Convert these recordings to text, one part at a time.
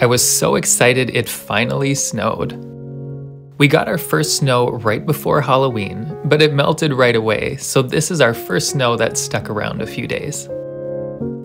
I was so excited it finally snowed. We got our first snow right before Halloween, but it melted right away, so this is our first snow that stuck around a few days.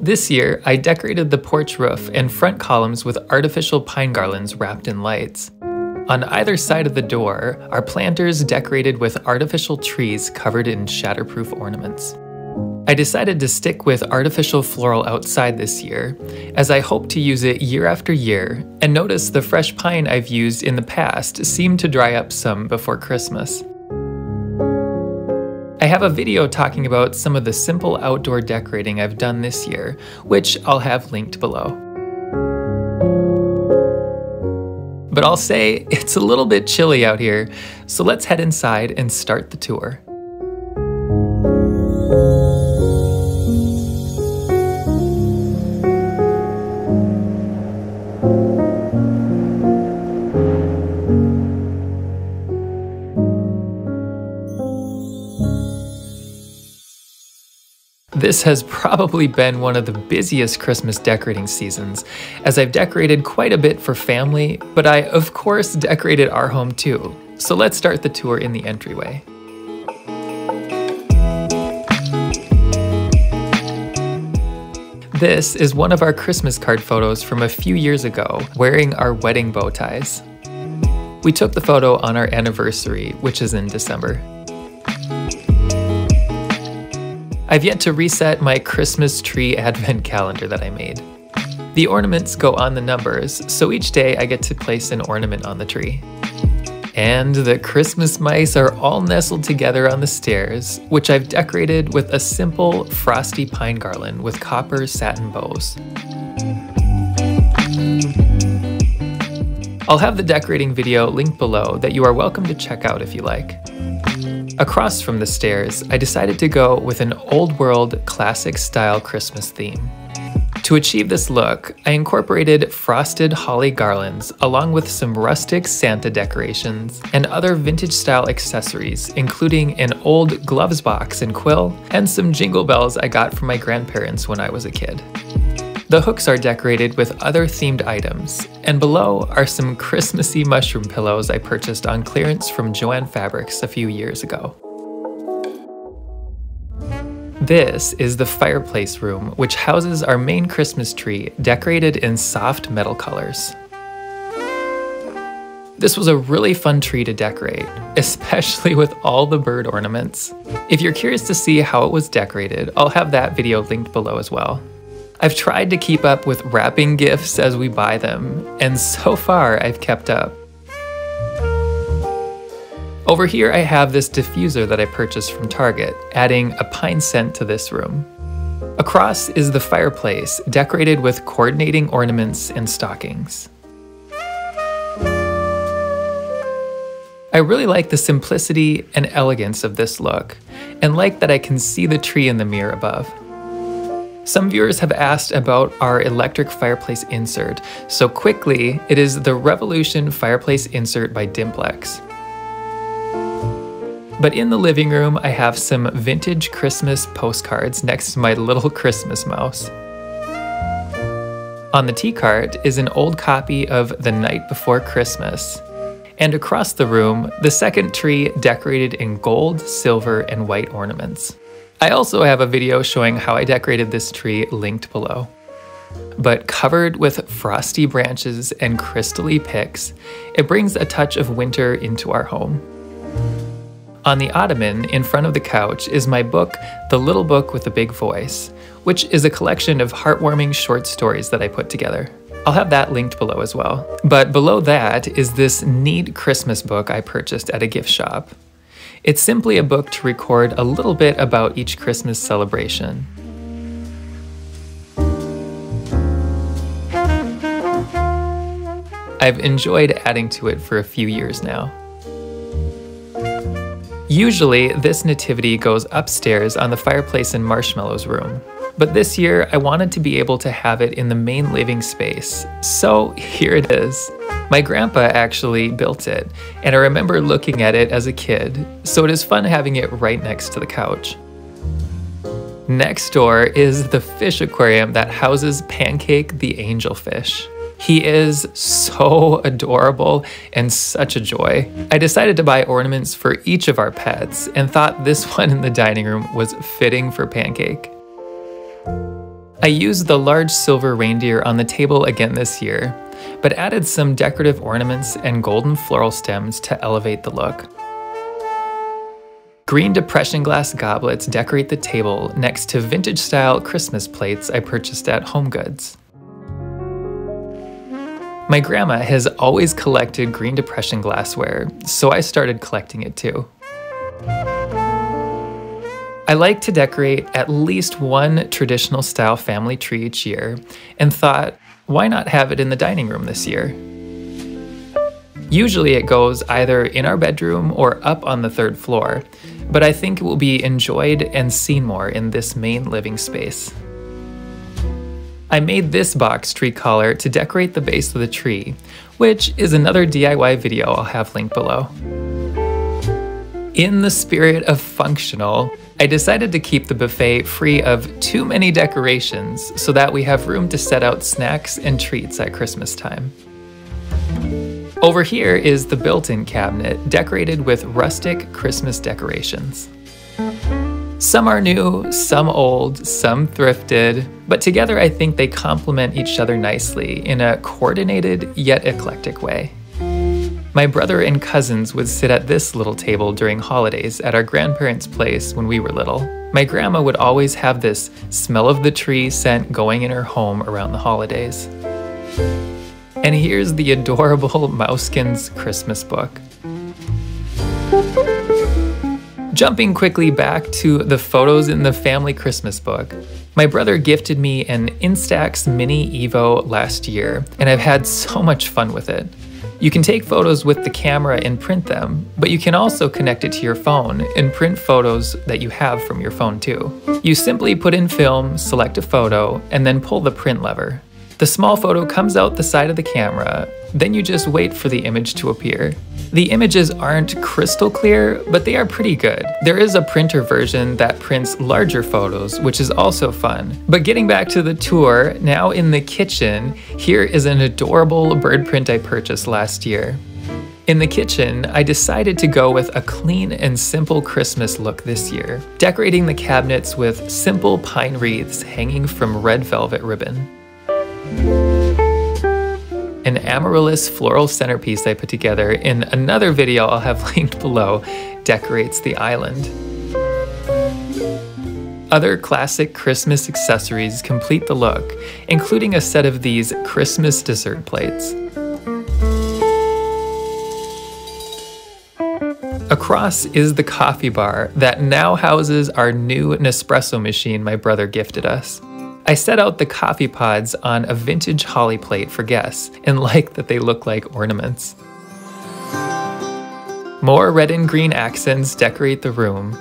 This year, I decorated the porch roof and front columns with artificial pine garlands wrapped in lights. On either side of the door are planters decorated with artificial trees covered in shatterproof ornaments. I decided to stick with artificial floral outside this year, as I hope to use it year after year, and notice the fresh pine I've used in the past seemed to dry up some before Christmas. I have a video talking about some of the simple outdoor decorating I've done this year, which I'll have linked below. But I'll say it's a little bit chilly out here, so let's head inside and start the tour. This has probably been one of the busiest Christmas decorating seasons, as I've decorated quite a bit for family, but I of course decorated our home too. So let's start the tour in the entryway. This is one of our Christmas card photos from a few years ago, wearing our wedding bow ties. We took the photo on our anniversary, which is in December. I've yet to reset my Christmas tree advent calendar that I made. The ornaments go on the numbers, so each day I get to place an ornament on the tree. And the Christmas mice are all nestled together on the stairs, which I've decorated with a simple frosty pine garland with copper satin bows. I'll have the decorating video linked below that you are welcome to check out if you like. Across from the stairs, I decided to go with an old-world, classic-style Christmas theme. To achieve this look, I incorporated frosted holly garlands along with some rustic Santa decorations and other vintage-style accessories, including an old gloves box and quill and some jingle bells I got from my grandparents when I was a kid. The hooks are decorated with other themed items, and below are some Christmassy mushroom pillows I purchased on clearance from Joann Fabrics a few years ago. This is the fireplace room, which houses our main Christmas tree decorated in soft metal colors. This was a really fun tree to decorate, especially with all the bird ornaments. If you're curious to see how it was decorated, I'll have that video linked below as well. I've tried to keep up with wrapping gifts as we buy them, and so far I've kept up. Over here I have this diffuser that I purchased from Target, adding a pine scent to this room. Across is the fireplace, decorated with coordinating ornaments and stockings. I really like the simplicity and elegance of this look, and like that I can see the tree in the mirror above. Some viewers have asked about our electric fireplace insert, so quickly, it is the Revolution fireplace insert by Dimplex. But in the living room, I have some vintage Christmas postcards next to my little Christmas mouse. On the tea cart is an old copy of The Night Before Christmas, and across the room, the second tree decorated in gold, silver, and white ornaments. I also have a video showing how I decorated this tree linked below. But covered with frosty branches and crystally picks, it brings a touch of winter into our home. On the ottoman in front of the couch is my book, The Little Book with a Big Voice, which is a collection of heartwarming short stories that I put together. I'll have that linked below as well. But below that is this neat Christmas book I purchased at a gift shop. It's simply a book to record a little bit about each Christmas celebration. I've enjoyed adding to it for a few years now. Usually, this nativity goes upstairs on the fireplace in Marshmallow's room, but this year I wanted to be able to have it in the main living space, so here it is. My grandpa actually built it, and I remember looking at it as a kid, so it is fun having it right next to the couch. Next door is the fish aquarium that houses Pancake the angelfish. He is so adorable and such a joy. I decided to buy ornaments for each of our pets and thought this one in the dining room was fitting for Pancake. I used the large silver reindeer on the table again this year, but added some decorative ornaments and golden floral stems to elevate the look. Green depression glass goblets decorate the table next to vintage-style Christmas plates I purchased at HomeGoods. My grandma has always collected green depression glassware, so I started collecting it too. I like to decorate at least one traditional style family tree each year, and thought, why not have it in the dining room this year? Usually it goes either in our bedroom or up on the 3rd floor, but I think it will be enjoyed and seen more in this main living space. I made this box tree collar to decorate the base of the tree, which is another DIY video I'll have linked below. In the spirit of functional, I decided to keep the buffet free of too many decorations so that we have room to set out snacks and treats at Christmas time. Over here is the built-in cabinet decorated with rustic Christmas decorations. Some are new, some old, some thrifted, but together I think they complement each other nicely in a coordinated yet eclectic way. My brother and cousins would sit at this little table during holidays at our grandparents' place when we were little. My grandma would always have this smell of the tree scent going in her home around the holidays. And here's the adorable Mousekins Christmas book. Jumping quickly back to the photos in the family Christmas book, my brother gifted me an Instax Mini Evo last year, and I've had so much fun with it. You can take photos with the camera and print them, but you can also connect it to your phone and print photos that you have from your phone too. You simply put in film, select a photo, and then pull the print lever. The small photo comes out the side of the camera, then you just wait for the image to appear. The images aren't crystal clear, but they are pretty good. There is a printer version that prints larger photos, which is also fun. But getting back to the tour, now in the kitchen, here is an adorable bird print I purchased last year. In the kitchen, I decided to go with a clean and simple Christmas look this year, decorating the cabinets with simple pine wreaths hanging from red velvet ribbon. An amaryllis floral centerpiece I put together in another video I'll have linked below decorates the island. Other classic Christmas accessories complete the look, including a set of these Christmas dessert plates. Across is the coffee bar that now houses our new Nespresso machine my brother gifted us. I set out the coffee pods on a vintage holly plate for guests and like that they look like ornaments. More red and green accents decorate the room,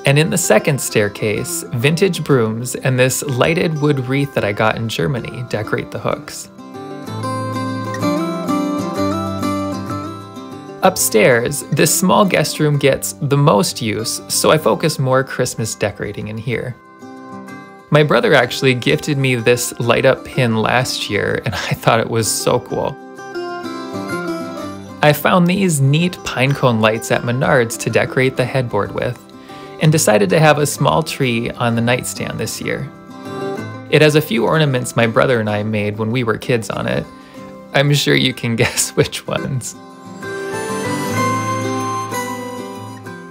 and in the second staircase, vintage brooms and this lighted wood wreath that I got in Germany decorate the hooks. Upstairs, this small guest room gets the most use, so I focus more Christmas decorating in here. My brother actually gifted me this light-up pin last year, and I thought it was so cool. I found these neat pinecone lights at Menards to decorate the headboard with, and decided to have a small tree on the nightstand this year. It has a few ornaments my brother and I made when we were kids on it. I'm sure you can guess which ones.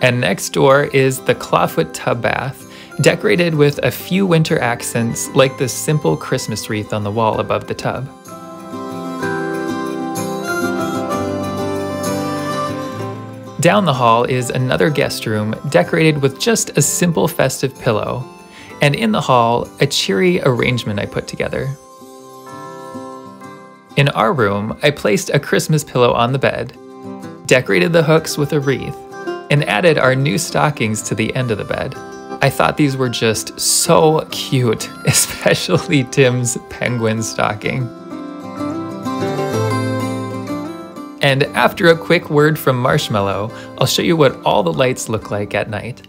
And next door is the clawfoot tub bath, decorated with a few winter accents like this simple Christmas wreath on the wall above the tub. Down the hall is another guest room decorated with just a simple festive pillow, and in the hall, a cheery arrangement I put together. In our room, I placed a Christmas pillow on the bed, decorated the hooks with a wreath, and added our new stockings to the end of the bed. I thought these were just so cute, especially Tim's penguin stocking. And after a quick word from Marshmallow, I'll show you what all the lights look like at night.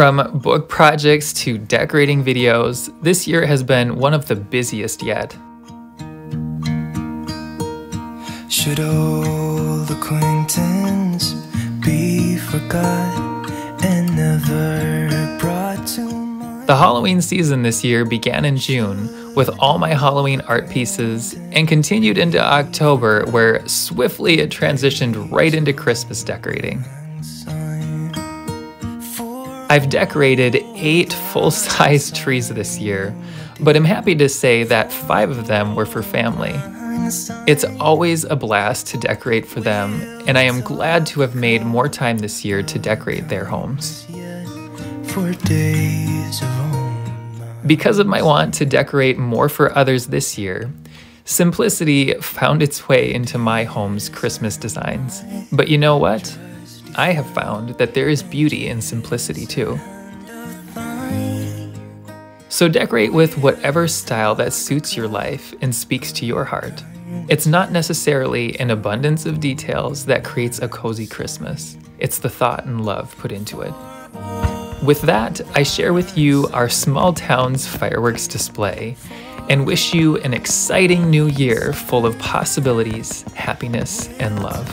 From book projects to decorating videos, this year has been one of the busiest yet. Should old acquaintance be forgot and never brought to mind? The Halloween season this year began in June with all my Halloween art pieces and continued into October, where swiftly it transitioned right into Christmas decorating. I've decorated 8 full-size trees this year, but I'm happy to say that 5 of them were for family. It's always a blast to decorate for them, and I am glad to have made more time this year to decorate their homes. Because of my want to decorate more for others this year, simplicity found its way into my home's Christmas designs. But you know what? I have found that there is beauty in simplicity too. So decorate with whatever style that suits your life and speaks to your heart. It's not necessarily an abundance of details that creates a cozy Christmas. It's the thought and love put into it. With that, I share with you our small town's fireworks display and wish you an exciting new year full of possibilities, happiness, and love.